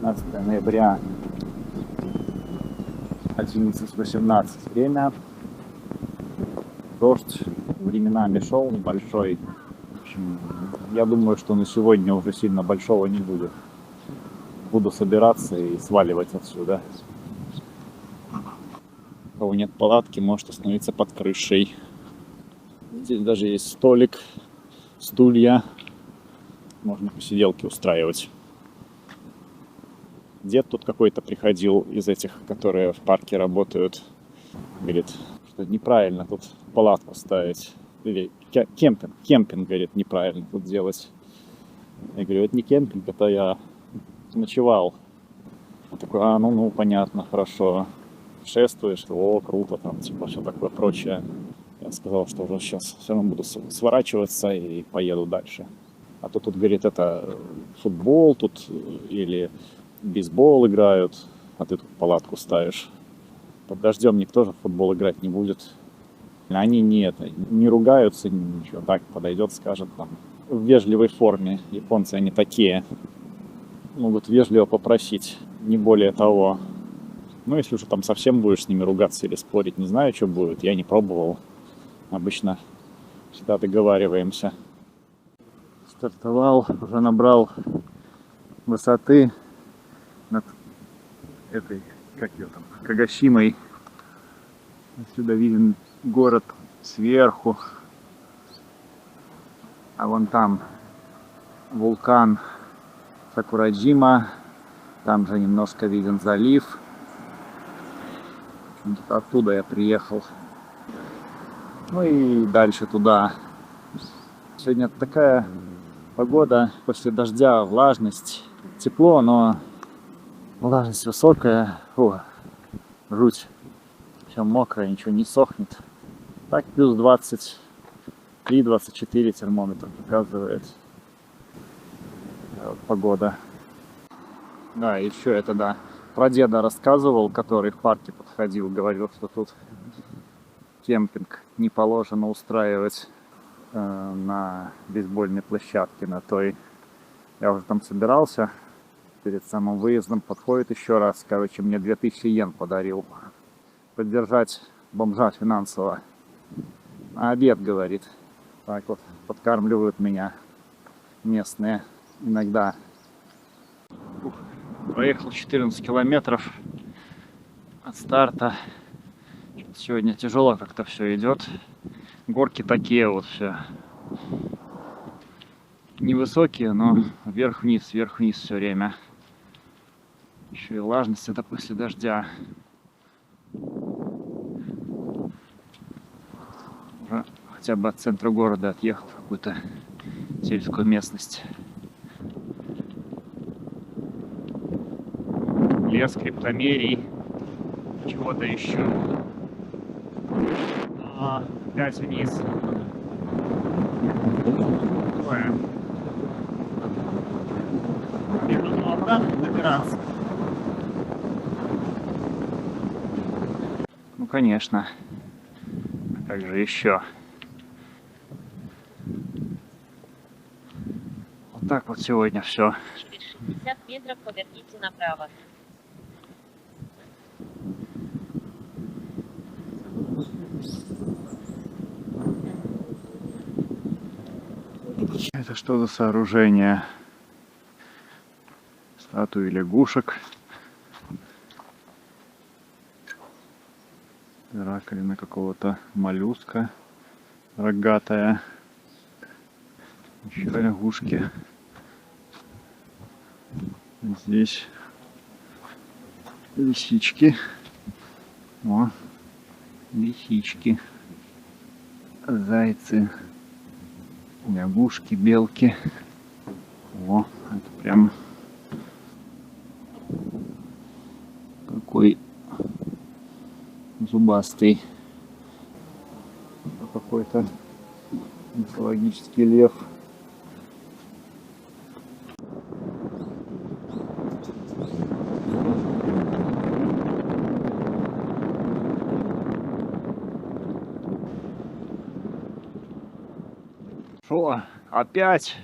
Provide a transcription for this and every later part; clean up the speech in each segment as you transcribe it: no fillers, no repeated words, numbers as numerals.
15 ноября 11:18 время. Дождь временами шел небольшой. В общем, я думаю, что на сегодня уже сильно большого не будет. Буду собираться и сваливать отсюда. У кого нет палатки, может остановиться под крышей. Здесь даже есть столик, стулья. Можно посиделки устраивать. Дед тут какой-то приходил из этих, которые в парке работают. Говорит, что неправильно тут палатку ставить. Или кемпинг, говорит, неправильно тут делать. Я говорю, это не кемпинг, это я ночевал. Он такой, ну, понятно, хорошо. Шествуешь, круто, там, типа, все такое прочее. Я сказал, что уже сейчас все равно буду сворачиваться и поеду дальше. А то тут, говорит, это футбол тут или бейсбол играют, а ты тут палатку ставишь. Под дождем никто же в футбол играть не будет. Они не ругаются, ничего, так подойдет, скажет там. В вежливой форме. Японцы, они такие. Могут вежливо попросить, не более того. Ну, если уже там совсем будешь с ними ругаться или спорить, не знаю, что будет, я не пробовал. Обычно всегда договариваемся. Стартовал, уже набрал высоты над этой, как ее там, Кагосимой. Отсюда виден город сверху. А вон там вулкан Сакураджима. Там же немножко виден залив. Оттуда я приехал. Ну и дальше туда. Сегодня такая погода после дождя, влажность. Тепло, но влажность высокая. Жуть. Все мокрое, ничего не сохнет. Так плюс 23-24 термометр показывает. Вот погода. Да, еще это да. Про деда рассказывал, который в парке подходил, говорил, что тут кемпинг не положено устраивать на бейсбольной площадке, на той. Я уже там собирался перед самым выездом, подходит еще раз, короче, мне 2000 йен подарил. Поддержать бомжа финансово. На обед, говорит. Так вот, подкармливают меня местные иногда. Проехал 14 километров от старта. Сегодня тяжело как-то все идет. Горки такие вот все. Невысокие, но вверх-вниз все время. Еще и влажность это после дождя. Уже хотя бы от центра города отъехал в какую-то сельскую местность. Лес, криптомерий, чего-то еще. Опять вниз. Такое. И потом обратно добираться. Ну, конечно. А как же еще? Вот так вот сегодня все. Через 60 метров поверните направо. Это что за сооружение? Статуи лягушек. Раковина какого-то моллюска рогатая. Еще лягушки. Здесь лисички. О, лисички. Зайцы. Лягушки, белки. О, это прям какой зубастый. Какой-то мифологический лев. Шо, опять?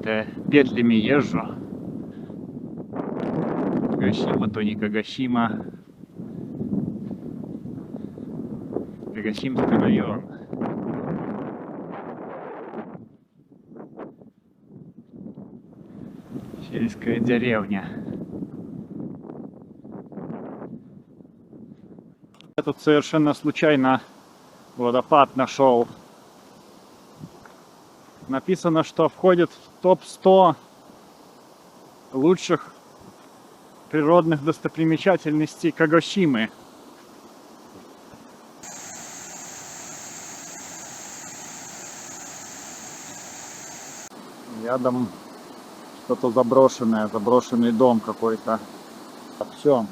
какими-то петлями езжу. Кагосима, то не Кагосима. Кагосимский район. Сельская деревня. Я тут совершенно случайно водопад нашел. Написано, что входит в топ-100 лучших природных достопримечательностей Кагосимы. Рядом что-то заброшенное, заброшенный дом какой-то. Все,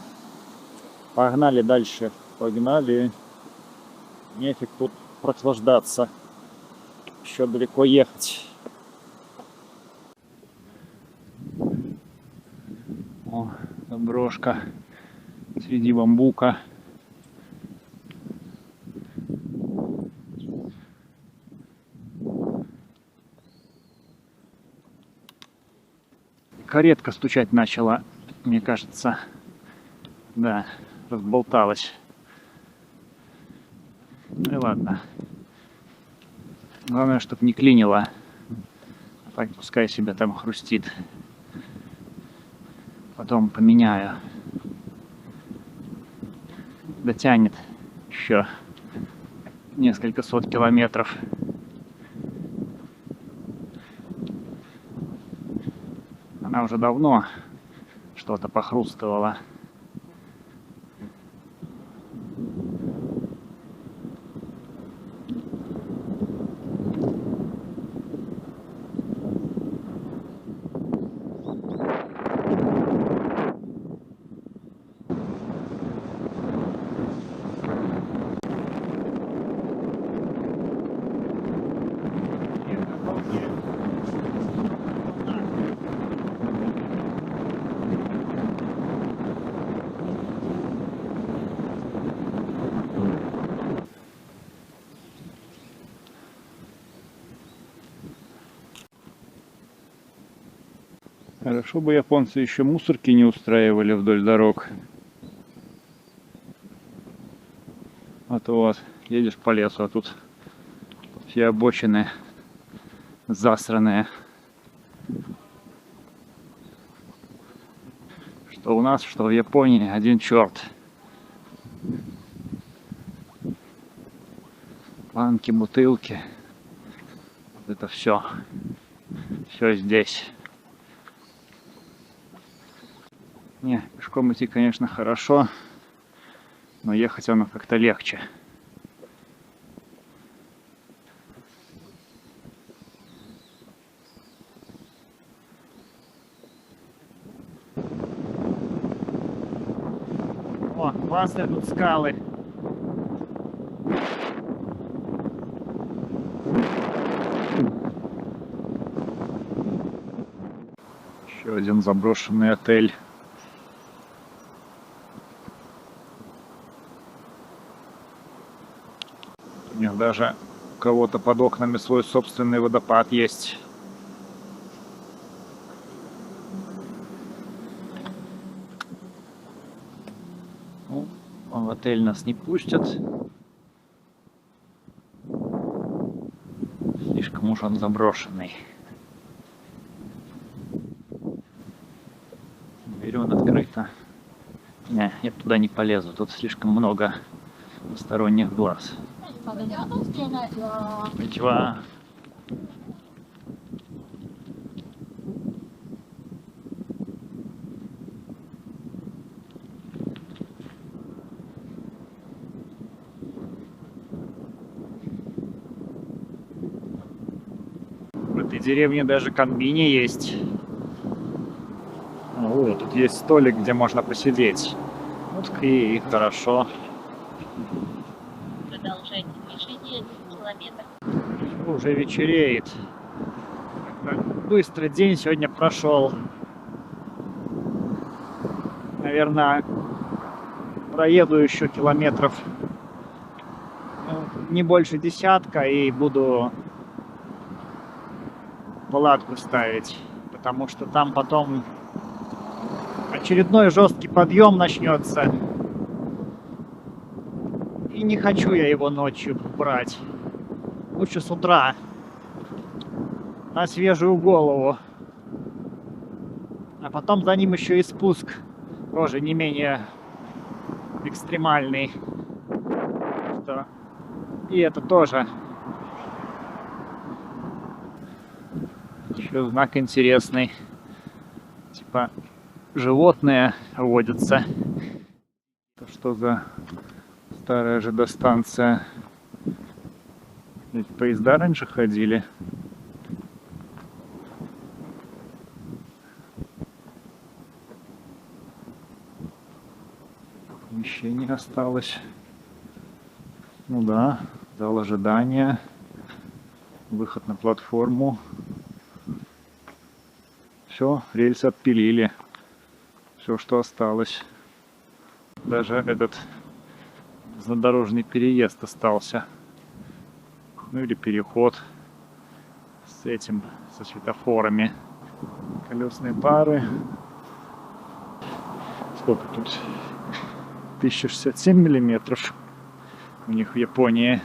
погнали дальше, погнали. Нефиг тут прохлаждаться, еще далеко ехать. О, заброшка среди бамбука. Каретка стучать начала, мне кажется. Да, разболталась. Ну и ладно. Главное, чтобы не клинило. А так пускай себя там хрустит. Потом поменяю. Дотянет еще несколько сот километров. Она уже давно что-то похрустывала. Хорошо бы японцы еще мусорки не устраивали вдоль дорог. А то вот едешь по лесу, а тут все обочины засранные. Что у нас, что в Японии, один черт. Банки, бутылки. Вот это все. Все здесь. Не, пешком идти, конечно, хорошо, но ехать оно как-то легче. О, классные тут скалы. Еще один заброшенный отель. У них даже у кого-то под окнами свой собственный водопад есть. Ну, в отель нас не пустят. Слишком уж он заброшенный. Дверь вон открыта. Не, я туда не полезу. Тут слишком много посторонних глаз. Коничева. В этой деревне даже конбини есть. О, тут есть столик, где можно посидеть. Вот и хорошо. Продолжайте движение 1 километр. Уже вечереет. Быстро день сегодня прошел. Наверное, проеду еще километров не больше десятка и буду палатку ставить. потому что там потом очередной жесткий подъем начнется. И не хочу я его ночью брать. Лучше с утра. На свежую голову. А потом за ним еще и спуск. Тоже не менее экстремальный. И это тоже. Еще знак интересный. Типа животные водятся. Это что за старая ЖД-станция? Ведь поезда раньше ходили. Помещение осталось. Ну да, зал ожидания. Выход на платформу. Все, рельсы отпилили. Все, что осталось. Даже этот задорожный переезд остался. Ну или переход с этим, со светофорами. Колесные пары. Сколько тут? 1067 миллиметров. У них в Японии.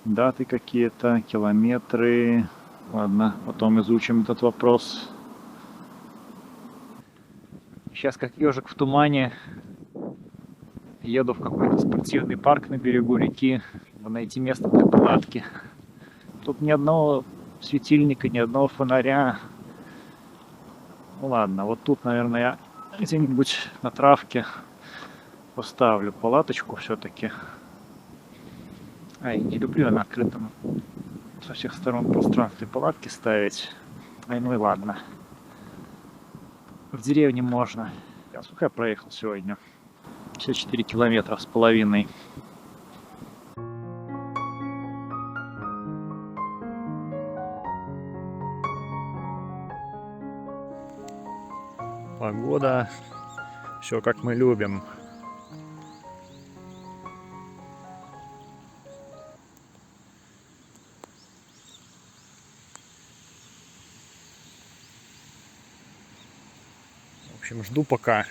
Даты какие-то, километры. Ладно, потом изучим этот вопрос. Сейчас как ежик в тумане. Еду в какой-то спортивный парк на берегу реки. Чтобы найти место для палатки. Тут ни одного светильника, ни одного фонаря. Ну ладно, вот тут, наверное, я где-нибудь на травке поставлю палаточку все-таки. Ай, не люблю я на открытом со всех сторон пространстве палатки ставить. Ай, ну и ладно. В деревне можно. Сколько я проехал сегодня? 54 километра с половиной. Погода. Все как мы любим. В общем, жду пока,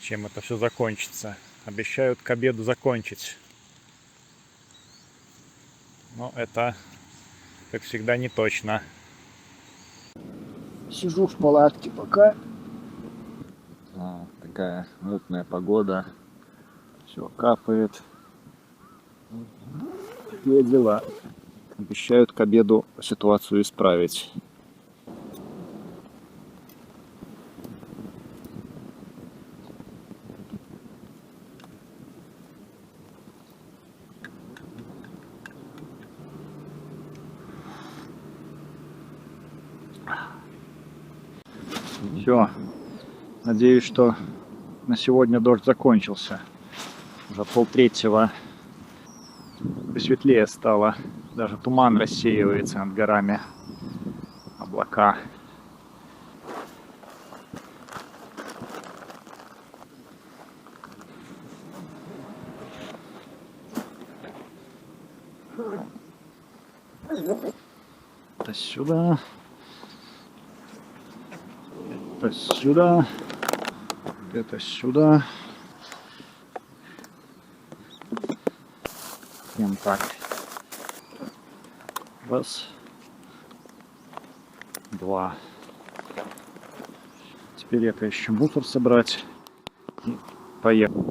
чем это все закончится. Обещают к обеду закончить. Но это, как всегда, не точно. Сижу в палатке пока. Такая мутная погода. Все капает. Такие дела. Обещают к обеду ситуацию исправить. Все. Надеюсь, что на сегодня дождь закончился. Уже 2:30. Посветлее стало. Даже туман рассеивается над горами. Облака. Это сюда. Это сюда. Это сюда. Прям так. Раз. Два. Теперь это еще мусор собрать. И поехал.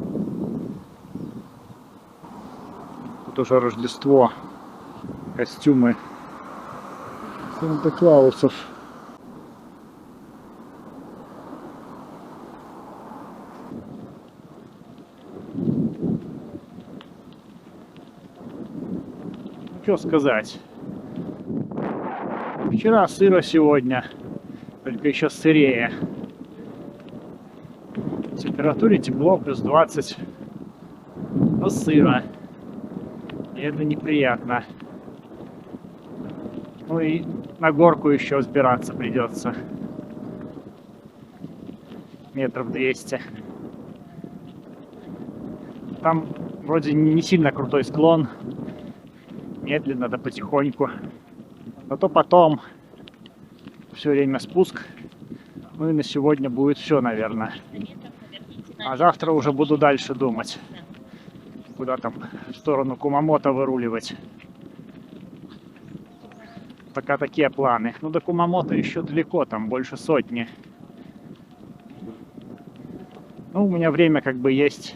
Тут уже Рождество. Костюмы Санта-Клаусов. Что сказать? Вчера сыро, сегодня только еще сырее. В температуре тепло, плюс 20. Но сыро. И это неприятно. Ну и на горку еще взбираться придется. Метров 200. Там вроде не сильно крутой склон. медленно, да потихоньку. А то потом все время спуск. Ну и на сегодня будет все, наверное. А завтра уже буду дальше думать, куда там в сторону Кумамото выруливать. Пока такие планы. Ну до Кумамото еще далеко, там больше сотни. Ну, у меня время как бы есть.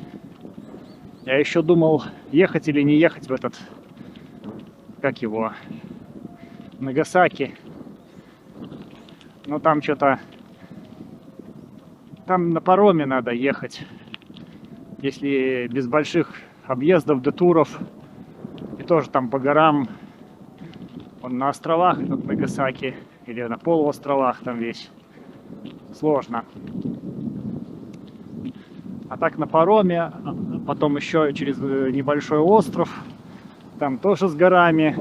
Я еще думал, ехать или не ехать в этот, как его, Нагасаки. Но там что-то, там на пароме надо ехать. Если без больших объездов, детуров. И тоже там по горам. Он на островах, этот Нагасаки. Или на полуостровах там весь. Сложно. А так на пароме, потом еще через небольшой остров, там тоже с горами,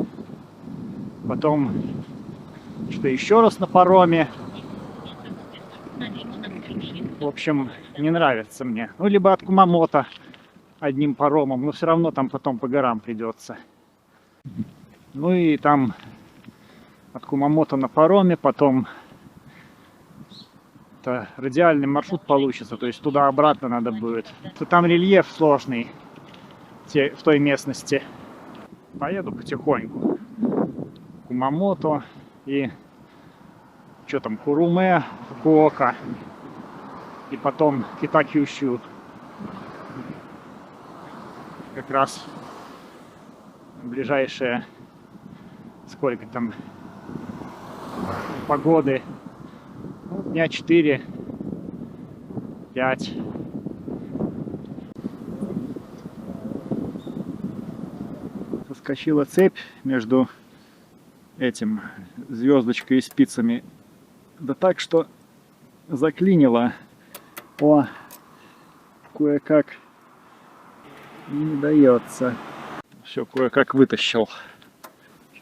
потом что еще раз на пароме. В общем, не нравится мне. Ну, либо от Кумамото одним паромом, но все равно там потом по горам придется. Ну и там от Кумамото на пароме, потом это радиальный маршрут получится, то есть туда-обратно надо будет. То там рельеф сложный в той местности. Поеду потихоньку. Кумамото и что там, Куруме, Фукуока. И потом Кита-Кющу. Как раз ближайшие, сколько там погоды, дня 4-5. Соскочила цепь между этим звездочкой и спицами. Да так, что заклинило. О, кое-как не дается. Все, кое-как вытащил.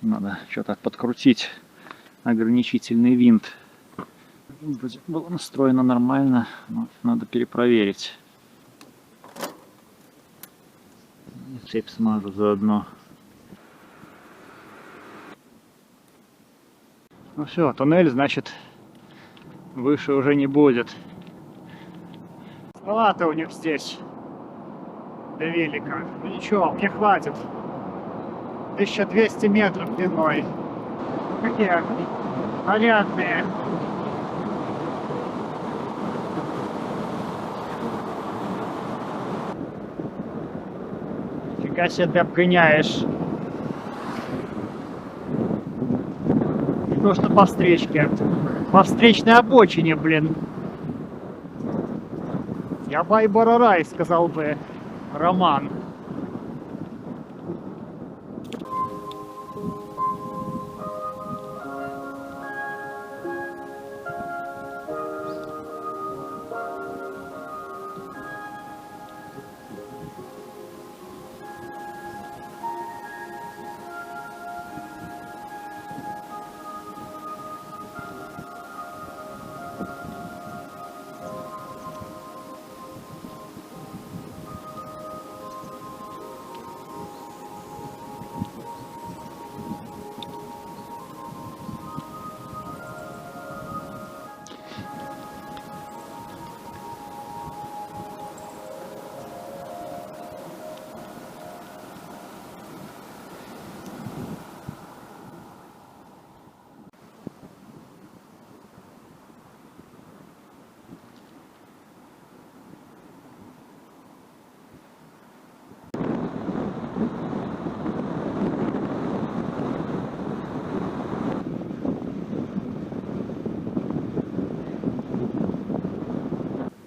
Надо что-то подкрутить ограничительный винт. Вроде было настроено нормально, но надо перепроверить. Цепь смажу заодно. Ну все, туннель, значит, выше уже не будет. Салаты у них здесь до велика. Ну ничего, мне хватит. 1200 метров длиной. Какие нарядные. Фига себе ты обгоняешь. То, что по встречке. По встречной обочине, блин. Я бай-барарай, сказал бы Роман.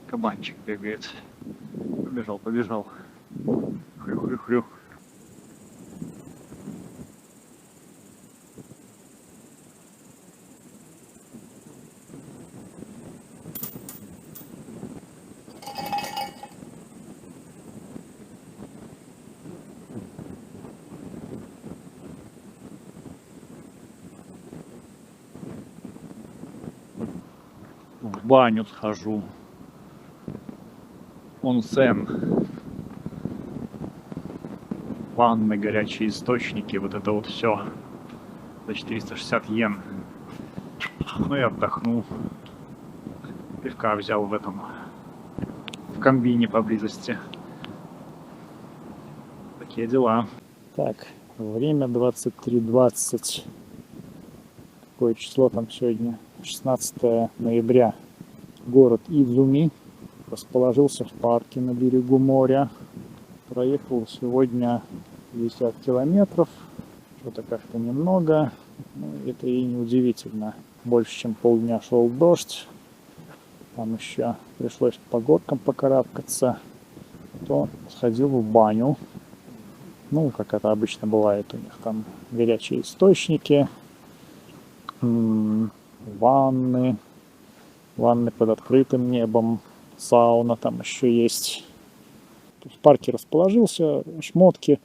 Кабанчик бегает. Побежал, побежал. Хрю-хрю-хрю. В баню схожу. Онсен. ванны, горячие источники, вот это вот все за 460 йен. Ну и отдохнул. Пивка взял в этом, в комбине поблизости. Такие дела. Так, время 23:20. Какое число там сегодня? 16 ноября. Город Идзуми расположился в парке на берегу моря. Проехал сегодня 50 километров. Что-то как-то немного. Ну, это и не удивительно. Больше чем полдня шел дождь. Там еще пришлось по горкам покарабкаться. То сходил в баню. Ну, как это обычно бывает у них. Там горячие источники. Ванны под открытым небом, сауна там еще есть. В парке расположился, шмотки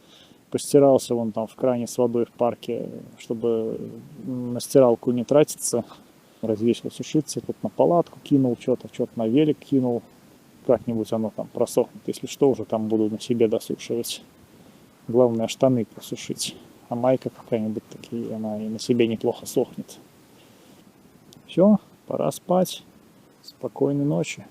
постирался вон там в кране с водой в парке, чтобы на стиралку не тратиться. Развесил сушиться, тут на палатку кинул что-то на велик кинул. Как-нибудь оно там просохнет. Если что, уже там буду на себе досушивать. Главное штаны просушить. А майка какая-нибудь такие, она и на себе неплохо сохнет. Все, пора спать. Спокойной ночи.